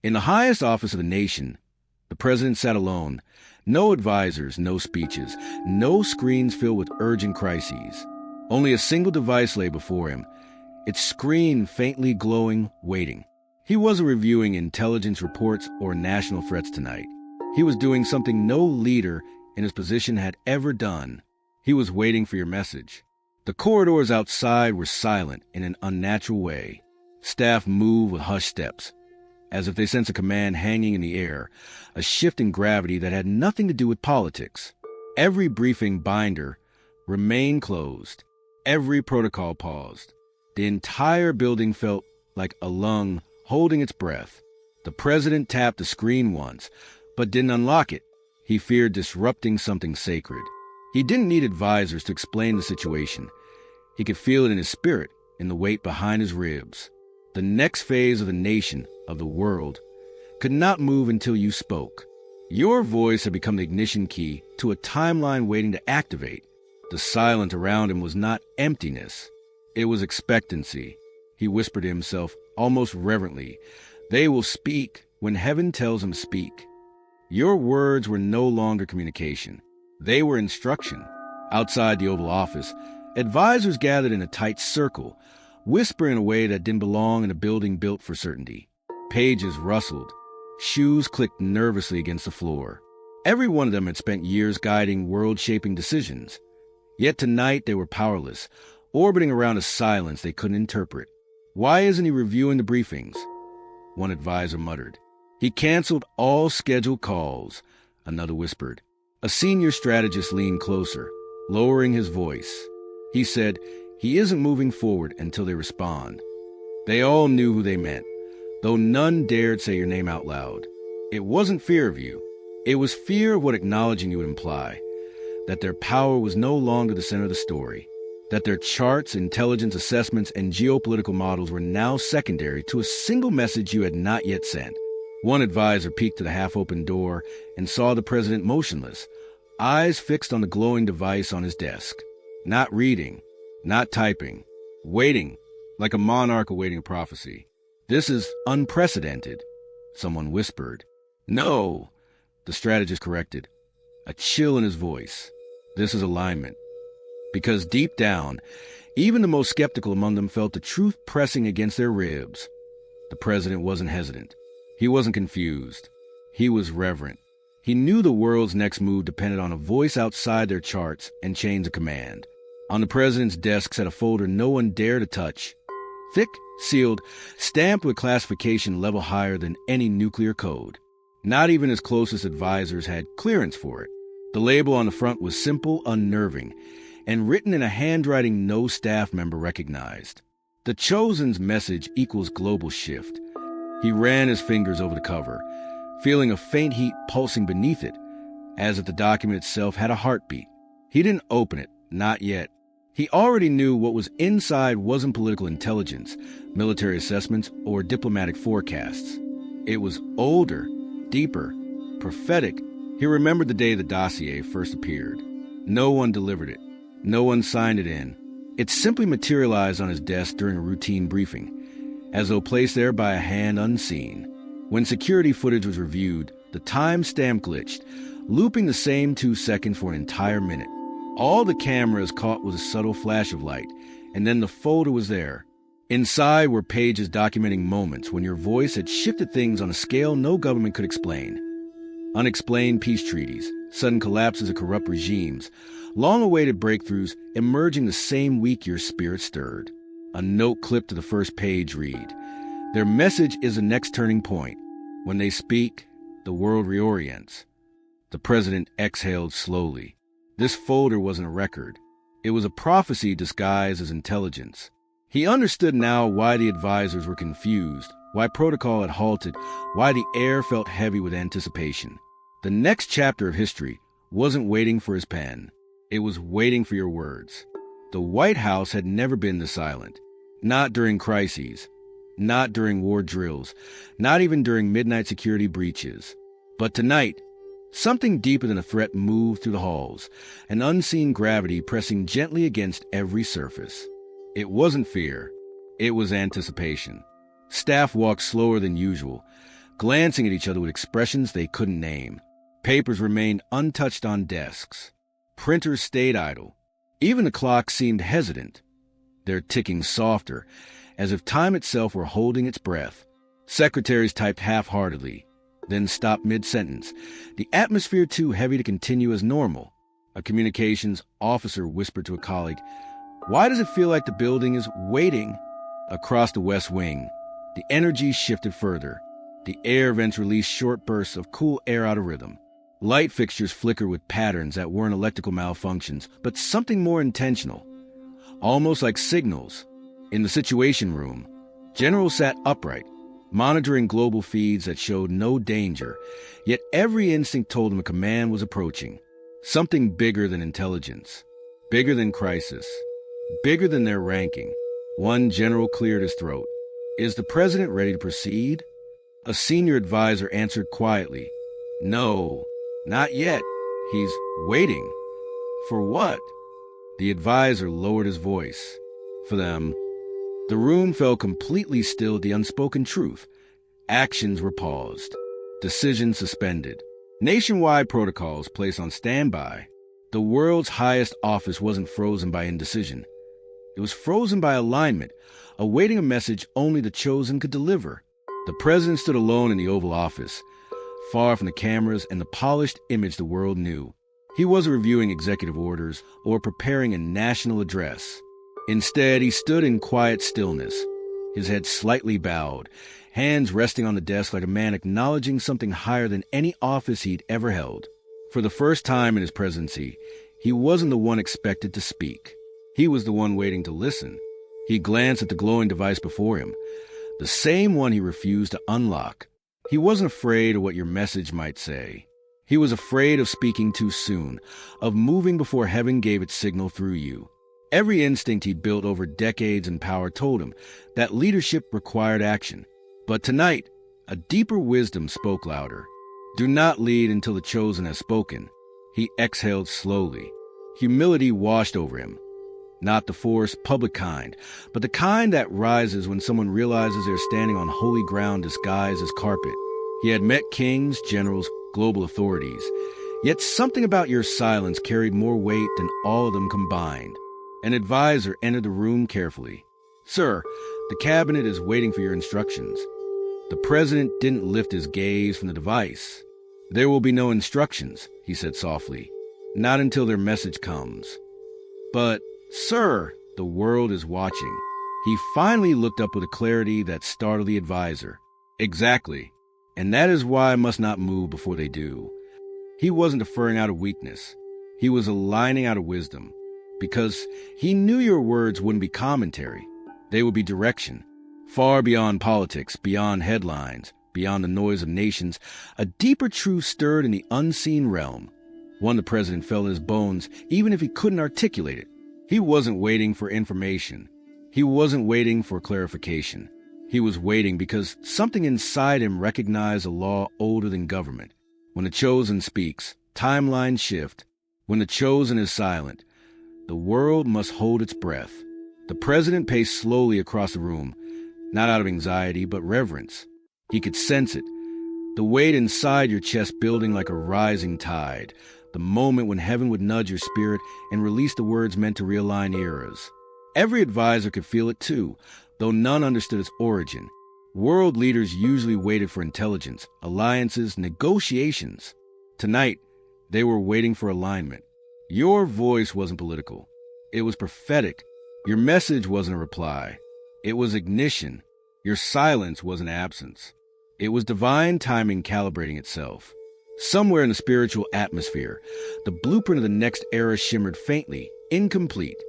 In the highest office of the nation, the president sat alone. No advisors, no speeches, no screens filled with urgent crises. Only a single device lay before him, its screen faintly glowing, waiting. He wasn't reviewing intelligence reports or national threats tonight. He was doing something no leader in his position had ever done. He was waiting for your message. The corridors outside were silent in an unnatural way. Staff moved with hushed steps, as if they sensed a command hanging in the air, a shift in gravity that had nothing to do with politics. Every briefing binder remained closed. Every protocol paused. The entire building felt like a lung holding its breath. The president tapped the screen once, but didn't unlock it. He feared disrupting something sacred. He didn't need advisors to explain the situation. He could feel it in his spirit, in the weight behind his ribs. The next phase of the nation, of the world, could not move until you spoke. Your voice had become the ignition key to a timeline waiting to activate. The silence around him was not emptiness. It was expectancy. He whispered to himself, almost reverently, "They will speak when heaven tells them speak." Your words were no longer communication. They were instruction. Outside the Oval Office, advisors gathered in a tight circle, whispering in a way that didn't belong in a building built for certainty. Pages rustled. Shoes clicked nervously against the floor. Every one of them had spent years guiding world-shaping decisions. Yet tonight they were powerless, orbiting around a silence they couldn't interpret. "Why isn't he reviewing the briefings?" one advisor muttered. "He canceled all scheduled calls," another whispered. A senior strategist leaned closer, lowering his voice. He said, "He isn't moving forward until they respond." They all knew who they meant, though none dared say your name out loud. It wasn't fear of you. It was fear of what acknowledging you would imply, that their power was no longer the center of the story, that their charts, intelligence assessments, and geopolitical models were now secondary to a single message you had not yet sent. One advisor peeked to the half-open door and saw the president motionless, eyes fixed on the glowing device on his desk. Not reading, not typing, waiting, like a monarch awaiting a prophecy. "This is unprecedented," someone whispered. "No," the strategist corrected, a chill in his voice. "This is alignment." Because deep down, even the most skeptical among them felt the truth pressing against their ribs. The president wasn't hesitant. He wasn't confused. He was reverent. He knew the world's next move depended on a voice outside their charts and chains of command. On the president's desk sat a folder no one dared to touch. Thick, sealed, stamped with classification level higher than any nuclear code. Not even his closest advisors had clearance for it. The label on the front was simple, unnerving, and written in a handwriting no staff member recognized. The chosen's message equals global shift. He ran his fingers over the cover, feeling a faint heat pulsing beneath it, as if the document itself had a heartbeat. He didn't open it, not yet. He already knew what was inside wasn't political intelligence, military assessments, or diplomatic forecasts. It was older, deeper, prophetic. He remembered the day the dossier first appeared. No one delivered it. No one signed it in. It simply materialized on his desk during a routine briefing, as though placed there by a hand unseen. When security footage was reviewed, the timestamp glitched, looping the same 2 seconds for an entire minute. All the cameras caught was a subtle flash of light, and then the folder was there. Inside were pages documenting moments when your voice had shifted things on a scale no government could explain. Unexplained peace treaties, sudden collapses of corrupt regimes, long-awaited breakthroughs emerging the same week your spirit stirred. A note clipped to the first page read, "Their message is the next turning point. When they speak, the world reorients." The president exhaled slowly. This folder wasn't a record. It was a prophecy disguised as intelligence. He understood now why the advisors were confused, why protocol had halted, why the air felt heavy with anticipation. The next chapter of history wasn't waiting for his pen. It was waiting for your words. The White House had never been this silent. Not during crises. Not during war drills. Not even during midnight security breaches. But tonight, something deeper than a threat moved through the halls, an unseen gravity pressing gently against every surface. It wasn't fear. It was anticipation. Staff walked slower than usual, glancing at each other with expressions they couldn't name. Papers remained untouched on desks. Printers stayed idle. Even the clock seemed hesitant, their ticking softer, as if time itself were holding its breath. Secretaries typed half-heartedly, then stopped mid-sentence, the atmosphere too heavy to continue as normal. A communications officer whispered to a colleague, "Why does it feel like the building is waiting?" Across the West Wing, the energy shifted further. The air vents released short bursts of cool air out of rhythm. Light fixtures flickered with patterns that weren't electrical malfunctions, but something more intentional, almost like signals. In the Situation Room, General sat upright, monitoring global feeds that showed no danger, yet every instinct told him a command was approaching. Something bigger than intelligence, bigger than crisis, bigger than their ranking. One general cleared his throat. "Is the president ready to proceed?" A senior advisor answered quietly, "No, not yet. He's waiting." "For what?" The advisor lowered his voice. "For them." The room fell completely still at the unspoken truth. Actions were paused, decisions suspended, nationwide protocols placed on standby. The world's highest office wasn't frozen by indecision. It was frozen by alignment, awaiting a message only the chosen could deliver. The president stood alone in the Oval Office, far from the cameras and the polished image the world knew. He wasn't reviewing executive orders or preparing a national address. Instead, he stood in quiet stillness, his head slightly bowed, hands resting on the desk like a man acknowledging something higher than any office he'd ever held. For the first time in his presidency, he wasn't the one expected to speak. He was the one waiting to listen. He glanced at the glowing device before him, the same one he refused to unlock. He wasn't afraid of what your message might say. He was afraid of speaking too soon, of moving before heaven gave its signal through you. Every instinct he'd built over decades in power told him that leadership required action. But tonight, a deeper wisdom spoke louder. Do not lead until the chosen has spoken. He exhaled slowly. Humility washed over him. Not the forced, public kind, but the kind that rises when someone realizes they're standing on holy ground disguised as carpet. He had met kings, generals, global authorities. Yet something about your silence carried more weight than all of them combined. An advisor entered the room carefully. "Sir, the cabinet is waiting for your instructions." The president didn't lift his gaze from the device. "There will be no instructions," he said softly. "Not until their message comes." "But, sir, the world is watching." He finally looked up with a clarity that startled the advisor. "Exactly. And that is why I must not move before they do." He wasn't deferring out of weakness. He was aligning out of wisdom. Because he knew your words wouldn't be commentary. They would be direction. Far beyond politics, beyond headlines, beyond the noise of nations, a deeper truth stirred in the unseen realm. One the president felt in his bones, even if he couldn't articulate it. He wasn't waiting for information. He wasn't waiting for clarification. He was waiting because something inside him recognized a law older than government. When the chosen speaks, timelines shift. When the chosen is silent, the world must hold its breath. The president paced slowly across the room, not out of anxiety, but reverence. He could sense it, the weight inside your chest building like a rising tide, the moment when heaven would nudge your spirit and release the words meant to realign eras. Every advisor could feel it too, though none understood its origin. World leaders usually waited for intelligence, alliances, negotiations. Tonight, they were waiting for alignment. Your voice wasn't political. It was prophetic. Your message wasn't a reply. It was ignition. Your silence wasn't absence. It was divine timing calibrating itself. Somewhere in the spiritual atmosphere, the blueprint of the next era shimmered faintly, incomplete,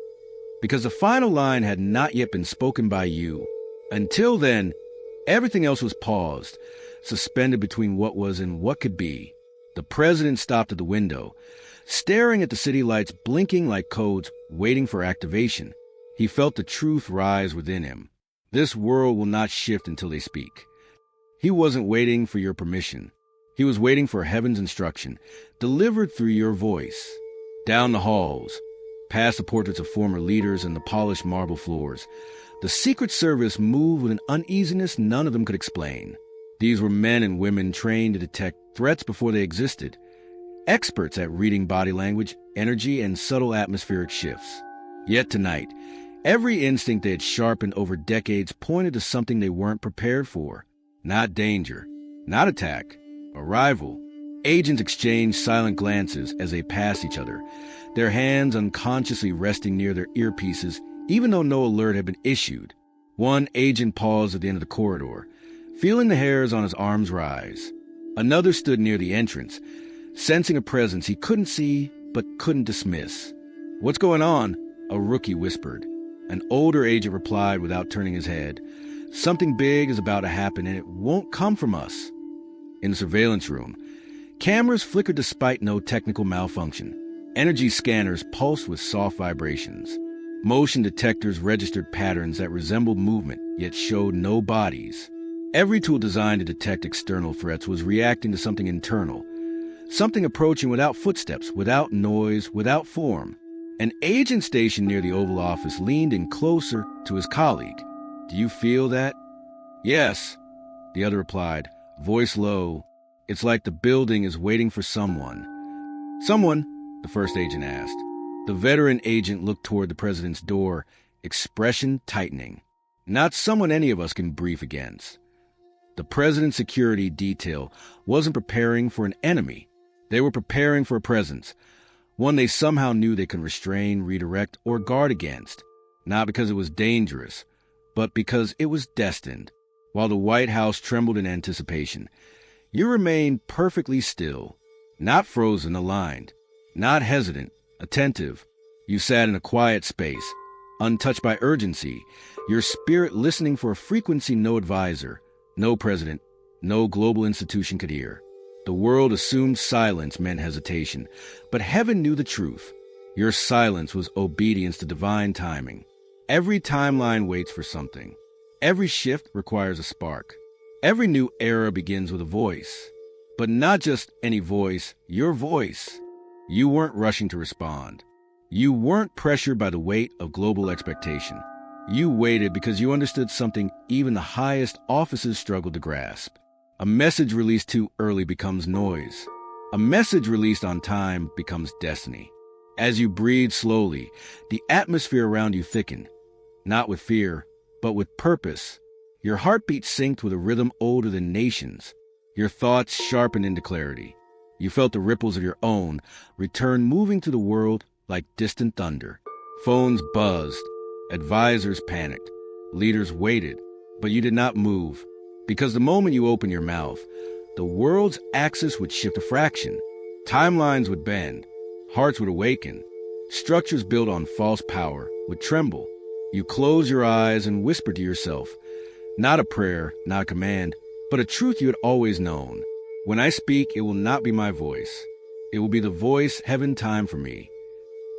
because the final line had not yet been spoken by you. Until then, everything else was paused, suspended between what was and what could be. The president stopped at the window, staring at the city lights blinking like codes, waiting for activation. He felt the truth rise within him. This world will not shift until they speak. He wasn't waiting for your permission. He was waiting for heaven's instruction, delivered through your voice. Down the halls, past the portraits of former leaders and the polished marble floors, the Secret Service moved with an uneasiness none of them could explain. These were men and women trained to detect threats before they existed, experts at reading body language, energy, and subtle atmospheric shifts. Yet tonight, every instinct they had sharpened over decades pointed to something they weren't prepared for. Not danger, not attack, arrival. Agents exchanged silent glances as they passed each other, their hands unconsciously resting near their earpieces, even though no alert had been issued. One agent paused at the end of the corridor, feeling the hairs on his arms rise. Another stood near the entrance, sensing a presence he couldn't see but couldn't dismiss. "What's going on?" a rookie whispered. An older agent replied without turning his head. "Something big is about to happen, and it won't come from us." In the surveillance room, cameras flickered despite no technical malfunction. Energy scanners pulsed with soft vibrations. Motion detectors registered patterns that resembled movement, yet showed no bodies. Every tool designed to detect external threats was reacting to something internal, something approaching without footsteps, without noise, without form. An agent stationed near the Oval Office leaned in closer to his colleague. "Do you feel that?" "Yes," the other replied, voice low. "It's like the building is waiting for someone." "Someone?" the first agent asked. The veteran agent looked toward the president's door, expression tightening. "Not someone any of us can brief against." The president's security detail wasn't preparing for an enemy. They were preparing for a presence, one they somehow knew they could restrain, redirect, or guard against, not because it was dangerous, but because it was destined. While the White House trembled in anticipation, you remained perfectly still, not frozen, aligned, not hesitant, attentive. You sat in a quiet space, untouched by urgency, your spirit listening for a frequency no advisor, no president, no global institution could hear. The world assumed silence meant hesitation, but heaven knew the truth. Your silence was obedience to divine timing. Every timeline waits for something. Every shift requires a spark. Every new era begins with a voice. But not just any voice, your voice. You weren't rushing to respond. You weren't pressured by the weight of global expectation. You waited because you understood something even the highest offices struggled to grasp. A message released too early becomes noise. A message released on time becomes destiny. As you breathed slowly, the atmosphere around you thickened, not with fear, but with purpose. Your heartbeat synced with a rhythm older than nations. Your thoughts sharpened into clarity. You felt the ripples of your own return moving through the world like distant thunder. Phones buzzed. Advisors panicked. Leaders waited. But you did not move. Because the moment you opened your mouth, the world's axis would shift a fraction. Timelines would bend. Hearts would awaken. Structures built on false power would tremble. You closed your eyes and whispered to yourself, not a prayer, not a command, but a truth you had always known. When I speak, it will not be my voice. It will be the voice heaven timed for me.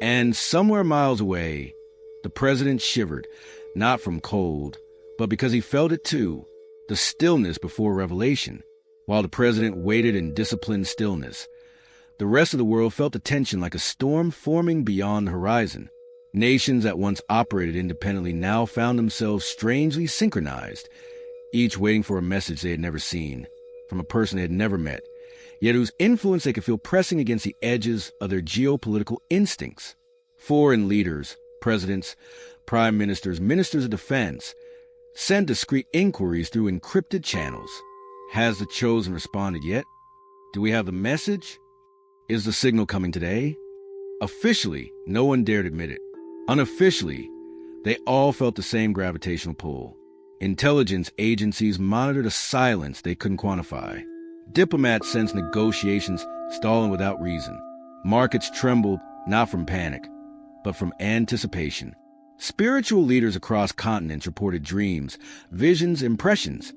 And somewhere miles away, the president shivered, not from cold, but because he felt it too. The stillness before revelation. While the president waited in disciplined stillness, the rest of the world felt the tension like a storm forming beyond the horizon. Nations that once operated independently now found themselves strangely synchronized, each waiting for a message they had never seen, from a person they had never met, yet whose influence they could feel pressing against the edges of their geopolitical instincts. Foreign leaders, presidents, prime ministers, ministers of defense, send discreet inquiries through encrypted channels. Has the chosen responded yet? Do we have the message? Is the signal coming today? Officially, no one dared admit it. Unofficially, they all felt the same gravitational pull. Intelligence agencies monitored a silence they couldn't quantify. Diplomats sensed negotiations stalling without reason. Markets trembled not from panic, but from anticipation. Spiritual leaders across continents reported dreams, visions, impressions,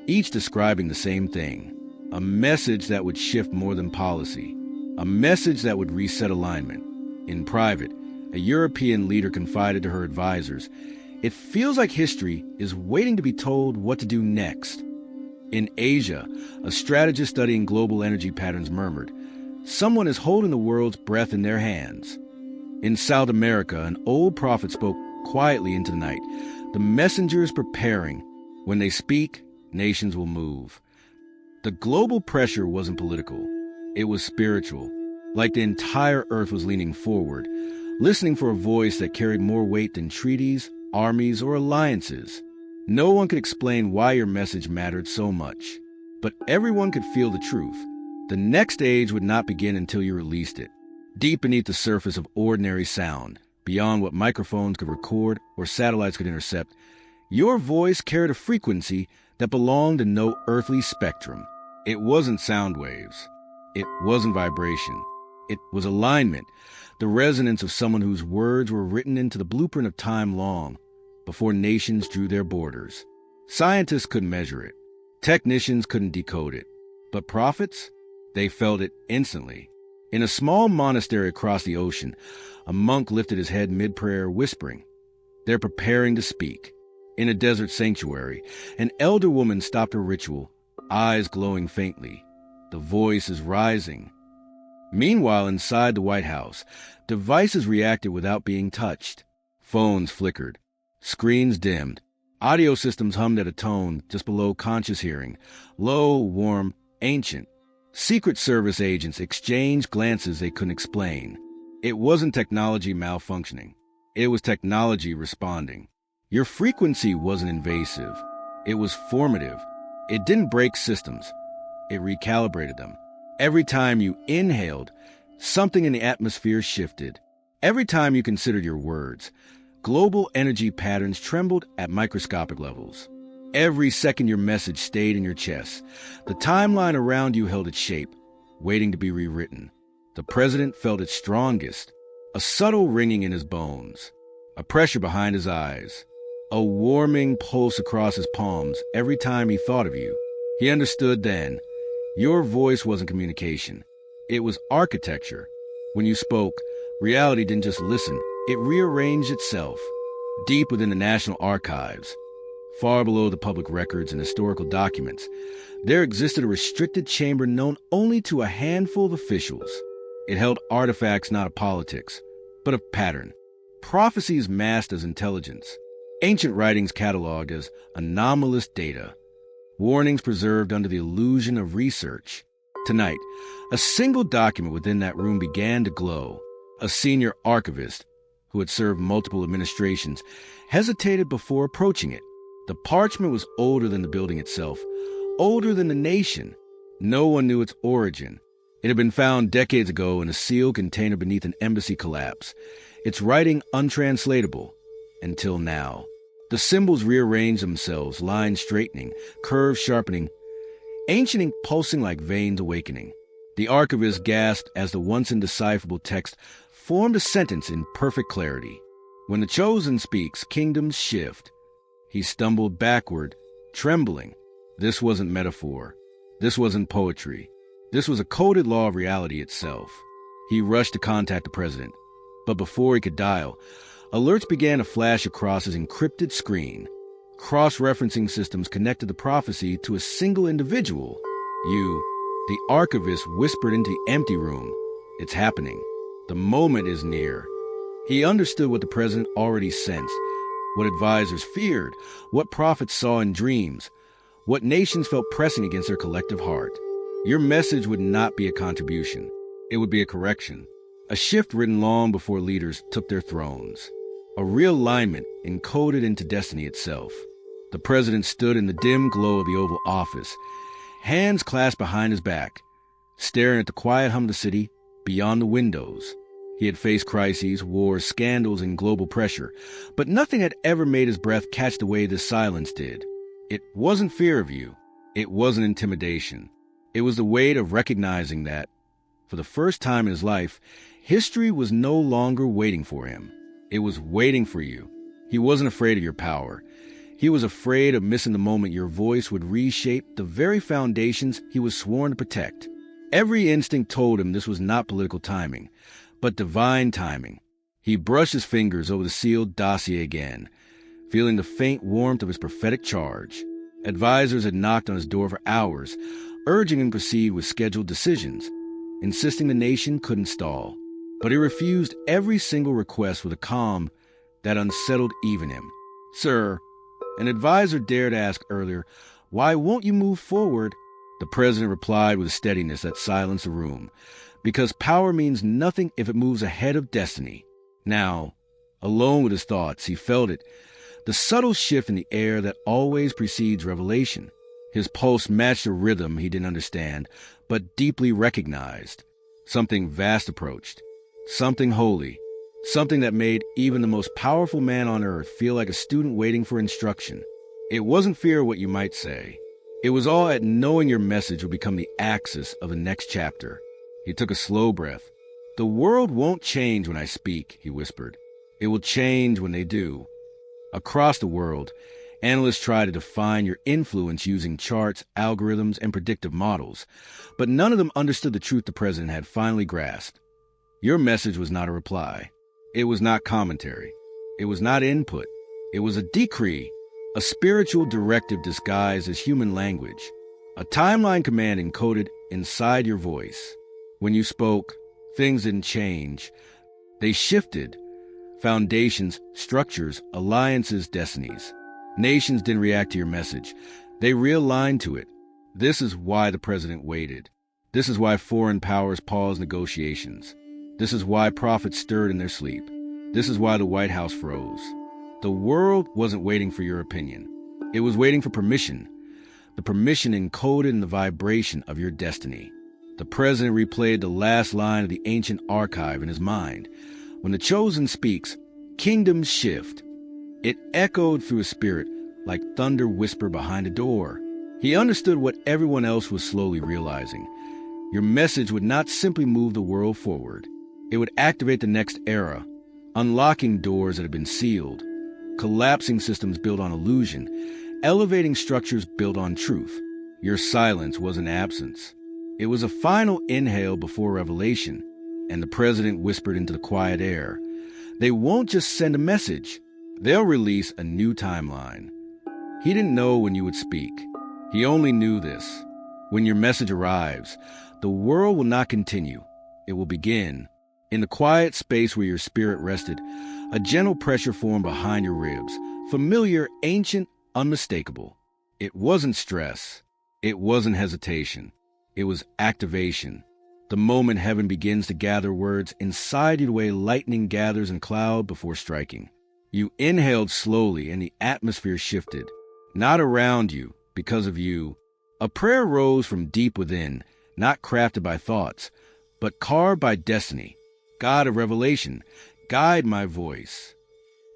each describing the same thing. A message that would shift more than policy. A message that would reset alignment. In private, a European leader confided to her advisors, "It feels like history is waiting to be told what to do next." In Asia, a strategist studying global energy patterns murmured, "Someone is holding the world's breath in their hands." In South America, an old prophet spoke quietly into the night. "The messenger is preparing. When they speak, nations will move. The global pressure wasn't political. It was spiritual. Like the entire earth was leaning forward, listening for a voice that carried more weight than treaties, armies, or alliances. No one could explain why your message mattered so much, but everyone could feel the truth. The next age would not begin until you released it, deep beneath the surface of ordinary sound, beyond what microphones could record or satellites could intercept. Your voice carried a frequency that belonged to no earthly spectrum. It wasn't sound waves. It wasn't vibration. It was alignment, the resonance of someone whose words were written into the blueprint of time long before nations drew their borders. Scientists couldn't measure it. Technicians couldn't decode it. But prophets? They felt it instantly. In a small monastery across the ocean, a monk lifted his head mid-prayer, whispering, "They're preparing to speak." In a desert sanctuary, an elder woman stopped her ritual, eyes glowing faintly. The voice is rising. Meanwhile, inside the White House, devices reacted without being touched. Phones flickered. Screens dimmed. Audio systems hummed at a tone just below conscious hearing. Low, warm, ancient. Secret Service agents exchanged glances they couldn't explain. It wasn't technology malfunctioning. It was technology responding. Your frequency wasn't invasive. It was formative. It didn't break systems. It recalibrated them. Every time you inhaled, something in the atmosphere shifted. Every time you considered your words, global energy patterns trembled at microscopic levels. Every second your message stayed in your chest. The timeline around you held its shape, waiting to be rewritten. The president felt its strongest, a subtle ringing in his bones, a pressure behind his eyes, a warming pulse across his palms every time he thought of you. He understood then. Your voice wasn't communication. It was architecture. When you spoke, reality didn't just listen. It rearranged itself. Deep within the National Archives, far below the public records and historical documents, there existed a restricted chamber known only to a handful of officials. It held artifacts not of politics, but of pattern. Prophecies masked as intelligence. Ancient writings cataloged as anomalous data. Warnings preserved under the illusion of research. Tonight, a single document within that room began to glow. A senior archivist, who had served multiple administrations, hesitated before approaching it. The parchment was older than the building itself, older than the nation. No one knew its origin. It had been found decades ago in a sealed container beneath an embassy collapse, its writing untranslatable, until now. The symbols rearranged themselves, lines straightening, curves sharpening, ancient ink pulsing like veins awakening. The archivist gasped as the once indecipherable text formed a sentence in perfect clarity. When the chosen speaks, kingdoms shift. He stumbled backward, trembling. This wasn't metaphor. This wasn't poetry. This was a coded law of reality itself. He rushed to contact the president. But before he could dial, alerts began to flash across his encrypted screen. Cross-referencing systems connected the prophecy to a single individual. You, the archivist, whispered into the empty room. It's happening. The moment is near. He understood what the president already sensed, what advisors feared, what prophets saw in dreams, what nations felt pressing against their collective heart. Your message would not be a contribution. It would be a correction. A shift written long before leaders took their thrones. A realignment encoded into destiny itself. The president stood in the dim glow of the Oval Office, hands clasped behind his back, staring at the quiet hum of the city beyond the windows. He had faced crises, wars, scandals, and global pressure, but nothing had ever made his breath catch the way this silence did. It wasn't fear of you. It wasn't intimidation. It was the weight of recognizing that, for the first time in his life, history was no longer waiting for him. It was waiting for you. He wasn't afraid of your power. He was afraid of missing the moment your voice would reshape the very foundations he was sworn to protect. Every instinct told him this was not political timing, but divine timing. He brushed his fingers over the sealed dossier again, feeling the faint warmth of his prophetic charge. Advisors had knocked on his door for hours, urging him to proceed with scheduled decisions, insisting the nation couldn't stall. But he refused every single request with a calm that unsettled even him. "Sir," an advisor dared ask earlier, "why won't you move forward?" The president replied with a steadiness that silenced the room, because power means nothing if it moves ahead of destiny. Now, alone with his thoughts, he felt it, the subtle shift in the air that always precedes revelation. His pulse matched a rhythm he didn't understand, but deeply recognized. Something vast approached, something holy, something that made even the most powerful man on earth feel like a student waiting for instruction. It wasn't fear of what you might say. It was all at knowing your message would become the axis of the next chapter. He took a slow breath. "The world won't change when I speak," he whispered. "It will change when they do." Across the world, analysts try to define your influence using charts, algorithms, and predictive models, but none of them understood the truth the president had finally grasped. Your message was not a reply. It was not commentary. It was not input. It was a decree, a spiritual directive disguised as human language, a timeline command encoded inside your voice. When you spoke, things didn't change. They shifted. Foundations, structures, alliances, destinies. Nations didn't react to your message. They realigned to it. This is why the president waited. This is why foreign powers paused negotiations. This is why prophets stirred in their sleep. This is why the White House froze. The world wasn't waiting for your opinion. It was waiting for permission. The permission encoded in the vibration of your destiny. The president replayed the last line of the ancient archive in his mind. When the chosen speaks, kingdoms shift. It echoed through his spirit like thunder whispered behind a door. He understood what everyone else was slowly realizing. Your message would not simply move the world forward. It would activate the next era, unlocking doors that had been sealed, collapsing systems built on illusion, elevating structures built on truth. Your silence wasn't absence. It was a final inhale before revelation, and the president whispered into the quiet air. They won't just send a message. They'll release a new timeline. He didn't know when you would speak. He only knew this. When your message arrives, the world will not continue. It will begin. In the quiet space where your spirit rested, a gentle pressure formed behind your ribs, familiar, ancient, unmistakable. It wasn't stress. It wasn't hesitation. It was activation. The moment heaven begins to gather words inside you the way lightning gathers in cloud before striking. You inhaled slowly and the atmosphere shifted. Not around you, because of you. A prayer rose from deep within, not crafted by thoughts, but carved by destiny. God of revelation, guide my voice.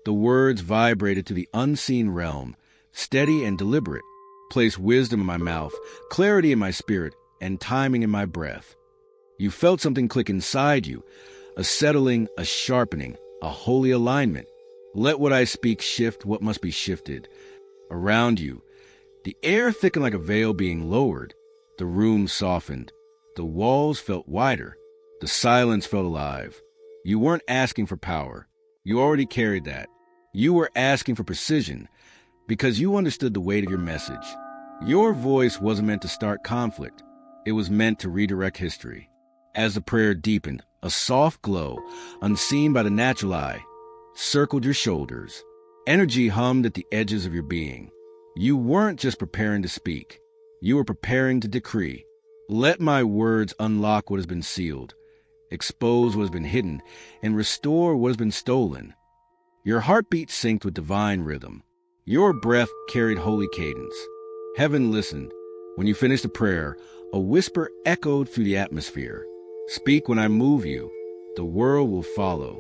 The words vibrated to the unseen realm, steady and deliberate. Place wisdom in my mouth, clarity in my spirit, and timing in my breath. You felt something click inside you, a settling, a sharpening, a holy alignment. Let what I speak shift what must be shifted. Around you, the air thickened like a veil being lowered. The room softened. The walls felt wider. The silence felt alive. You weren't asking for power. You already carried that. You were asking for precision because you understood the weight of your message. Your voice wasn't meant to start conflict. It was meant to redirect history. As the prayer deepened, a soft glow, unseen by the natural eye, circled your shoulders. Energy hummed at the edges of your being. You weren't just preparing to speak. You were preparing to decree. Let my words unlock what has been sealed, expose what has been hidden, and restore what has been stolen. Your heartbeat synced with divine rhythm. Your breath carried holy cadence. Heaven listened. When you finished the prayer, a whisper echoed through the atmosphere. Speak when I move you. The world will follow.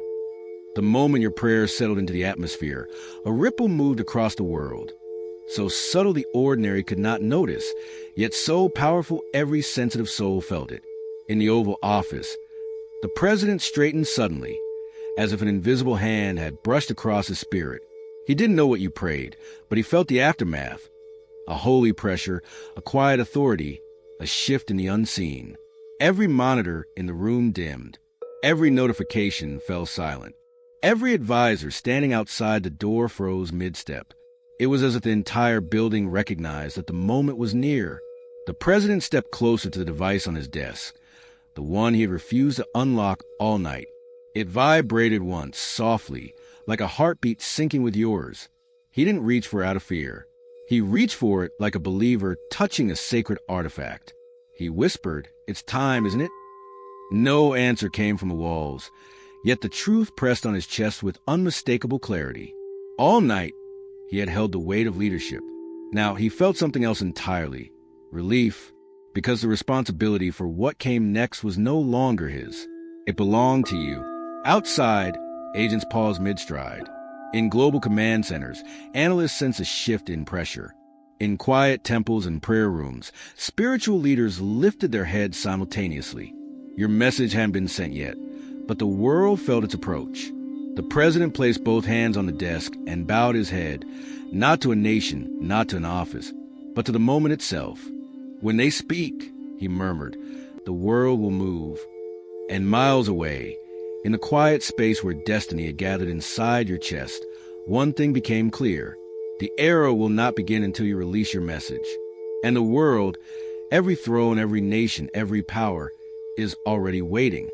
The moment your prayer settled into the atmosphere, a ripple moved across the world. So subtle the ordinary could not notice, yet so powerful every sensitive soul felt it. In the Oval Office, the president straightened suddenly, as if an invisible hand had brushed across his spirit. He didn't know what you prayed, but he felt the aftermath. A holy pressure, a quiet authority, a shift in the unseen. Every monitor in the room dimmed. Every notification fell silent. Every advisor standing outside the door froze mid-step. It was as if the entire building recognized that the moment was near. The president stepped closer to the device on his desk, the one he had refused to unlock all night. It vibrated once, softly, like a heartbeat syncing with yours. He didn't reach for it out of fear. He reached for it like a believer touching a sacred artifact. He whispered, "It's time, isn't it?" No answer came from the walls, yet the truth pressed on his chest with unmistakable clarity. All night, he had held the weight of leadership. Now he felt something else entirely: relief, because the responsibility for what came next was no longer his. It belonged to you. Outside, agents paused mid-stride. In global command centers, analysts sense a shift in pressure. In quiet temples and prayer rooms, spiritual leaders lifted their heads simultaneously. Your message hadn't been sent yet, but the world felt its approach. The president placed both hands on the desk and bowed his head, not to a nation, not to an office, but to the moment itself. "When they speak," he murmured, "the world will move." And miles away, in the quiet space where destiny had gathered inside your chest, one thing became clear: the era will not begin until you release your message. And the world, every throne, every nation, every power, is already waiting.